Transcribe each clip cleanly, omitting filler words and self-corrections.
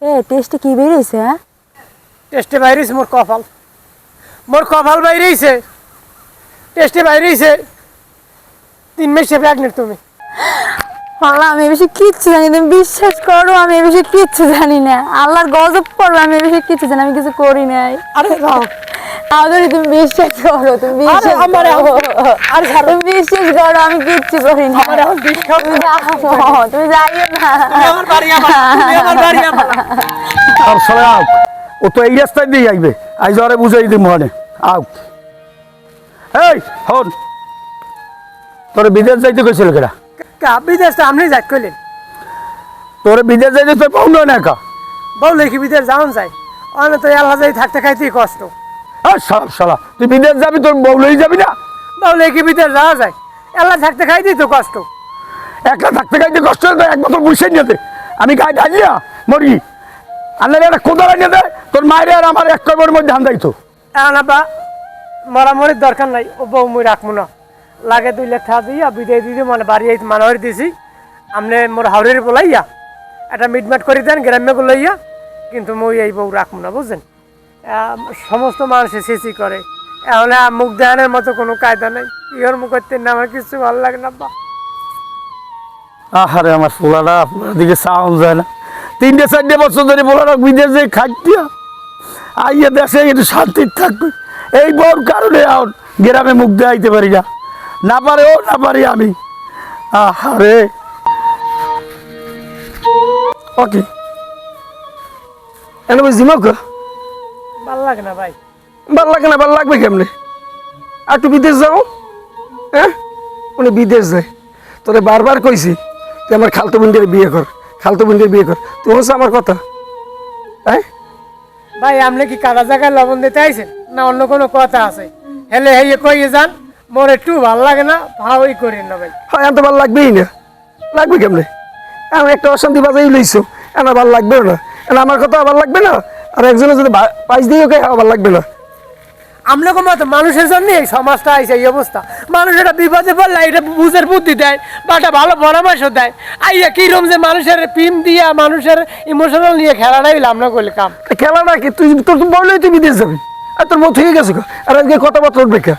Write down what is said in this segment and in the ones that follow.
টেস্টে কি বেরিয়েছে? হ্যাঁ, টেস্টে বাইরেছে মোর কপাল বাইরেছে। টেস্টে বাইরেছে 3 মাসে প্রেগনেন্ট তুমি। আল্লাহ, আমি এ বিষয়ে কিচ্ছু জানি না, তুমি বিশ্বাস করো, আমি এ বিষয়ে কিচ্ছু জানি না। আল্লাহর গজব পড়বে, আমি এ বিষয়ে কিচ্ছু জানি, আমি কিছু করি নাই। আরে রাও, আদরি তুমি বিশ্বাস করো, তুমি বিশ্বাস করো, তুমি বিশ্বাস করো, আমি কিচ্ছু করি না। তুমি যাও, তুমি যাইও না। আমার বাড়ি আমার আর সরে আও, ও তো এই রাস্তায় দিয়ে আইবে, আইজ ওরে বুঝাই দিই মনে আও। এই হন, তোর বিদেশ যাইতে কইছিল কেডা? বিদেশটা আপনি যাই কইলেন। তোর বিদেশ যাইতে তোর পাউন না কা বললে কি বিদেশ যাওন যায়? অনেক তো আল্লাহ যাই থাকতে খাইতেই কষ্ট। আর শালা তুই বিদেশ যাবি, তোর বউ লই যাবি না? বললে কি বিদেশ যাওয়া যায়? আল্লাহ থাকতে খাইতেই তো কষ্ট। একলা থাকতে খাইতে কষ্ট হয়, এক বছর বুঝছেন যেতে আমি গায়ে ঢালিয়া মরি। আল্লাহ একটা কোদাল আনিয়ে দেয়, তোর মায়ের আর আমার এক কবর মধ্যে ধান দাইতো। এখন আব্বা মরামরির দরকার নাই, ও বউ মুই রাখবো না। লাগে 2 লাখ টাকা দিয়া বিদায় দিয়ে মানে বাড়ি মানহরি দিছি। আপনি মোর হাওড়ের বলাইয়া একটা মিটমাট করে দেন গ্রাম্য লইয়া, কিন্তু মই এই বউ রাখবো না, বুঝছেন? সমস্ত মানুষে চেঁচি করে, এখন মুখ দেখানোর মতো কোনো কায়দা নেই। ইহর মুখ করতে না, আমার কিছু ভালো লাগে না আব্বা। আহারে আমার পোলাটা আপনার দিকে সাউন্ড যায় না। 3-4 বছর ধরে পোলাটা বিদেশে খাইতিয়া আইয়া দেশে একটু শান্তির থাকবে, এই বউর কারণে আর গ্রামে মুখ দেখাইতে পারি না। না পারে ও, না পারি আমি। আহারে ওকে এনে জিমাক ভালো লাগে না ভাই। ভাল লাগে না, ভাল লাগবে কেমনে? আর একটু বিদেশ যাও। হ্যাঁ, উনি বিদেশ যায়, তোরে বারবার কইছি তুই আমার খালতো বোনদের বিয়ে কর, খালতো বোনদের বিয়ে কর। তুই হচ্ছে আমার কথা? হ্যাঁ ভাই, আপনি কি কাদা জায়গায় লবণ দিতে আইছেন না অন্য কোনো কথা আছে? হেলে হেয়ে কইয়ে যান, মোর একটু ভাল লাগে না, ভাওই করেন না ভাই। হয়, এত ভাল লাগবেই না, লাগবে কেমনে? আমি একটা অশান্তি বাজাই লইছো, এনা ভাল লাগবেও না, এনা আমার কথা ভাল লাগবে না, আর একজনের যদি পাইস দিয়ে ওকে ভাল লাগবে না। আপনাকে মতো মানুষের জন্য এই সমাজটা আইছে এই অবস্থা। মানুষ এটা বিপদে পড়লে এটা বুঝের বুদ্ধি দেয় বা একটা ভালো পরামর্শ দেয়। আইয়া কিরম যে মানুষের পিম দিয়া মানুষের ইমোশনাল নিয়ে খেলাটাই আমরা করলে কাম। খেলাটা কি? তুই তোর বললেই তুই বিদেশ যাবি, আর তোর মত হয়ে গেছে, আর আজকে কথাবার্তা উঠবে কে?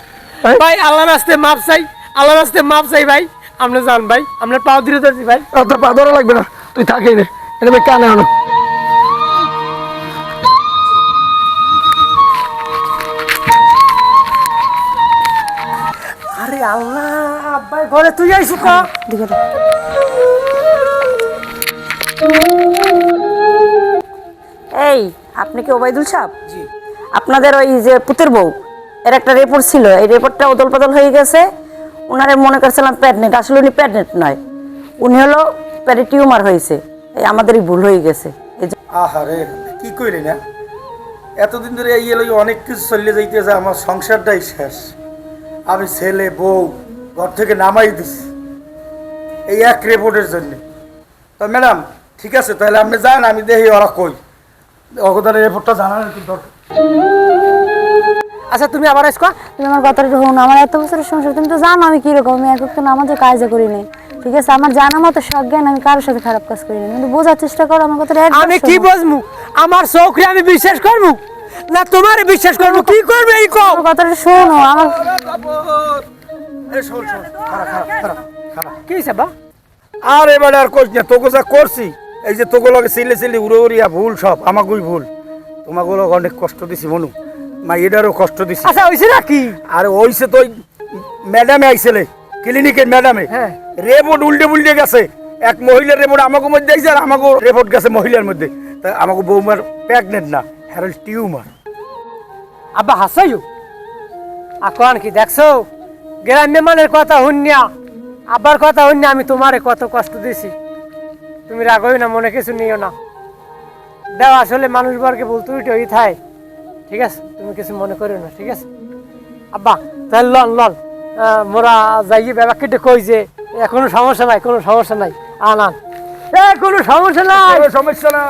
ভাই আল্লাহ রাস্তে মাপ চাই, আল্লাহ রাস্তে মাপ চাই ভাই। আপনি যান ভাই, আপনার পাও ধীরে ধরছি ভাই। তোর পা ধরা লাগবে না, তুই থাকেই রে, এটা ভাই কানে আনো। আরে আল্লাহ, আব্বাই ঘরে তুই আইসু কা দিকে দাও। এই, আপনি কি ওবাইদুল সাহেব? জি। আপনাদের ওই যে পুতের বউ, এর একটা রিপোর্ট ছিল, এই রিপোর্টটা অদল বদল হয়ে গেছে। ওনারে মনে করছিলাম প্রেগনেন্ট, আসলে উনি প্রেগনেন্ট নয়, উনি হলো পেটে টিউমার হয়েছে। এই আমাদেরই ভুল হয়ে গেছে। এই যে আহারে কি কইলি না, এতদিন ধরে এই এলো অনেক কিছু চলে যাইতেছে, আমার সংসারটাই শেষ। আমি ছেলে বউ ঘর থেকে নামাই দিছি এই এক রিপোর্টের জন্য। তো ম্যাডাম ঠিক আছে, তাহলে আপনি যান, আমি দেখি ওরা কই অগদানের রিপোর্টটা জানানোর কি দরকার। আচ্ছা তুমি আবার আইসো। তুমি আমার কথাটা শোনো, আমার এত বছরের সংসার, তুমি তো জানো আমি কিরকম, আমি একক তো নামাজও কাজে করি নাই, ঠিক আছে? আমার জানা মতো সব জ্ঞান, আমি কারোর সাথে খারাপ কাজ করি না, কিন্তু বোঝার চেষ্টা করো আমার কথাটা। আমি কি বুঝমু? আমার চোখে আমি বিশ্বাস করবো না তোমার বিশ্বাস করবো? কি করবে এই কও? আমার কথাটা শোনো। আমার কি হইছে বা? আর এবারে আর কইস না, তোকে যা করছি, এই যে তোকে লগে চিল্লে চিল্লি উড়ে উড়িয়া ভুল, সব আমাকেই ভুল। তোমাকে অনেক কষ্ট দিছি মনু, মা এটারও কষ্ট দিছি। আচ্ছা হইছে নাকি? আর ওইসে তো ম্যাডামে আইসেলে ক্লিনিকের ম্যাডামে হ্যাঁ। রেপোর্ট উল্টে পুল্টে গেছে। এক মহিলার রেপোর্ট আমাকে মধ্যে আইছে, আর আমাকে রেপোর্ট গেছে মহিলার মধ্যে। তা আমাকে বৌমার প্রেগনেন্ট না, হ্যাঁ টিউমার। আব্বা হাসাইও এখন কি দেখছো? গ্রাম্য মানের কথা শুনিয়া, আব্বার কথা শুনিয়া আমি তোমারে কত কষ্ট দিছি। তুমি রাগই না, মনে কিছু নিও না। দেও আসলে মানুষ বর্গে বলতে উঠে থাই, ঠিক আছে? তুমি কিছু মনে করো না, ঠিক আছে আব্বা? তাহলে লন লন মোরা যাইয়ে ব্যাপার কেটে কই যে কোনো সমস্যা নাই, কোনো সমস্যা নাই, আন আন, কোনো সমস্যা নাই, সমস্যা না।